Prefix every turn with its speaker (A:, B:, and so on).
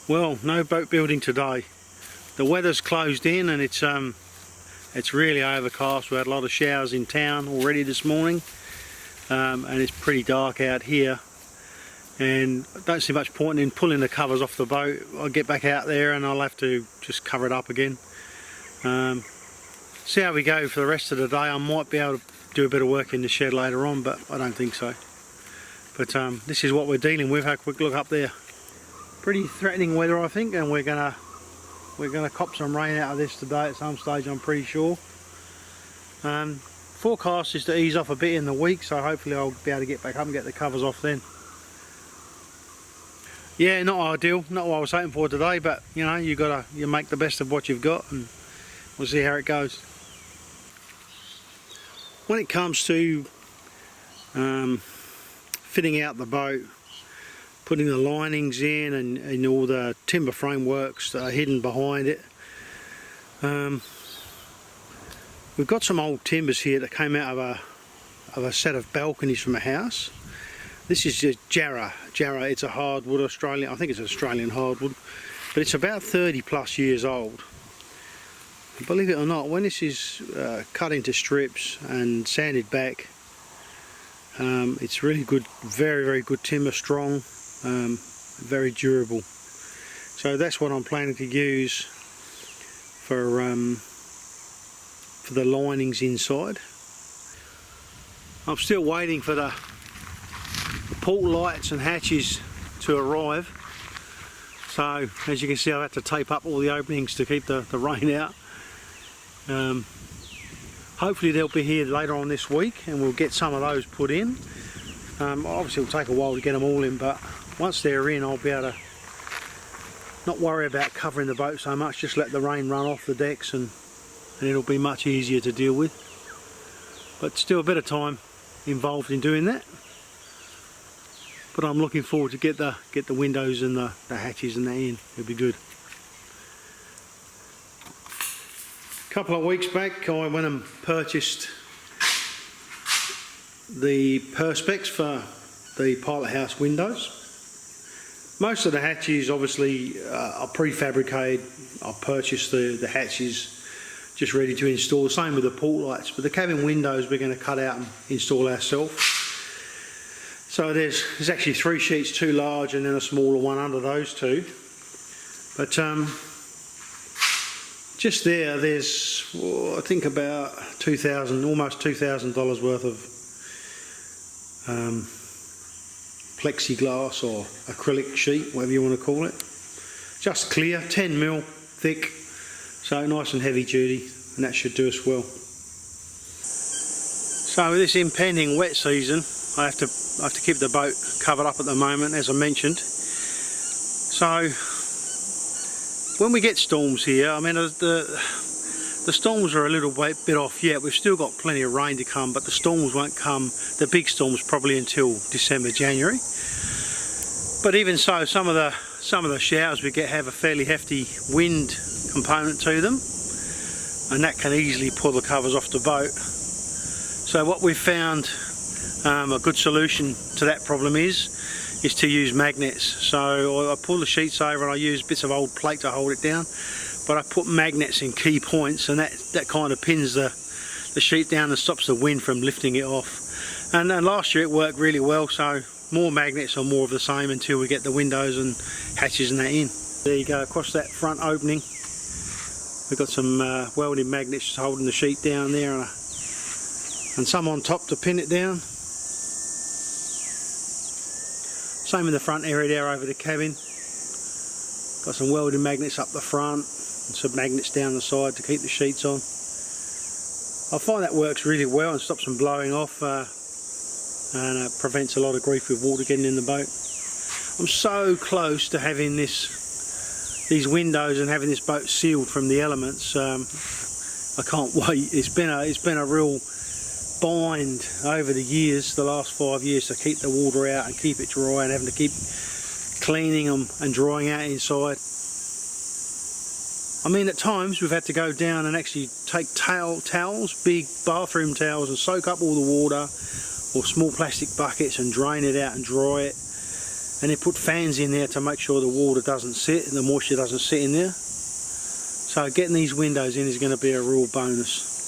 A: Well, no boat building today. The weather's closed in and it's really overcast. We had a lot of showers in town already this morning, and it's pretty dark out here. And I don't see much point in pulling the covers off the boat. I'll get back out there and I'll have to just cover it up again. See how we go for the rest of the day. I might be able to do a bit of work in the shed later on, but I don't think so. But this is what we're dealing with. Have a quick look up there. Pretty threatening weather, I think, and we're gonna cop some rain out of this today at some stage, I'm pretty sure. Forecast is to ease off a bit in the week, so hopefully I'll be able to get back up and get the covers off then. Yeah, not ideal, not what I was hoping for today, but you know, you make the best of what you've got, and we'll see how it goes. When it comes to fitting out the boat, putting the linings in and all the timber frameworks that are hidden behind it. We've got some old timbers here that came out of a set of balconies from a house. This is just Jarrah. Jarrah, it's a hardwood Australian, I think it's Australian hardwood, but it's about 30 plus years old. Believe it or not, when this is cut into strips and sanded back, it's really good, very, very good timber, strong. Very durable. So that's what I'm planning to use for the linings inside. I'm still waiting for the port lights and hatches to arrive. So as you can see, I've had to tape up all the openings to keep the rain out. Hopefully they'll be here later on this week and we'll get some of those put in. Obviously it'll take a while to get them all in, but once they're in, I'll be able to not worry about covering the boat so much, just let the rain run off the decks and it'll be much easier to deal with. But still a bit of time involved in doing that. But I'm looking forward to get the windows and the hatches and that in. It'll be good. A couple of weeks back I went and purchased the perspex for the pilot house windows. Most of the hatches obviously are prefabricated. I've purchased the hatches just ready to install. Same with the port lights, but the cabin windows we're going to cut out and install ourselves. So there's actually 3 sheets, 2 large and then a smaller one under those 2. But just there's I think about almost $2,000 worth of plexiglass or acrylic sheet, whatever you want to call it. Just clear, 10mm thick, so nice and heavy duty, and that should do us well. So with this impending wet season, I have to keep the boat covered up at the moment, as I mentioned. So when we get storms here, I mean the storms are a little bit off yet. We've still got plenty of rain to come, but the storms won't come, the big storms, probably until December, January. But even so, some of the showers we get have a fairly hefty wind component to them, and that can easily pull the covers off the boat. So what we've found a good solution to that problem is to use magnets. So I pull the sheets over and I use bits of old plate to hold it down, but I put magnets in key points, and that kind of pins the sheet down and stops the wind from lifting it off. And last year it worked really well, so more magnets or more of the same until we get the windows and hatches and that in. There you go, across that front opening we've got some welding magnets just holding the sheet down there, and some on top to pin it down. Same in the front area there over the cabin. Got some welding magnets up the front and some magnets down the side to keep the sheets on. I find that works really well and stops them blowing off, and prevents a lot of grief with water getting in the boat. I'm so close to having these windows and having this boat sealed from the elements. I can't wait. It's been a real bind over the years, the last 5 years, to keep the water out and keep it dry, and having to keep cleaning them and drying out inside. I mean, at times we've had to go down and actually take towels, big bathroom towels, and soak up all the water, or small plastic buckets and drain it out and dry it. and then put fans in there to make sure the water doesn't sit and the moisture doesn't sit in there. So getting these windows in is going to be a real bonus.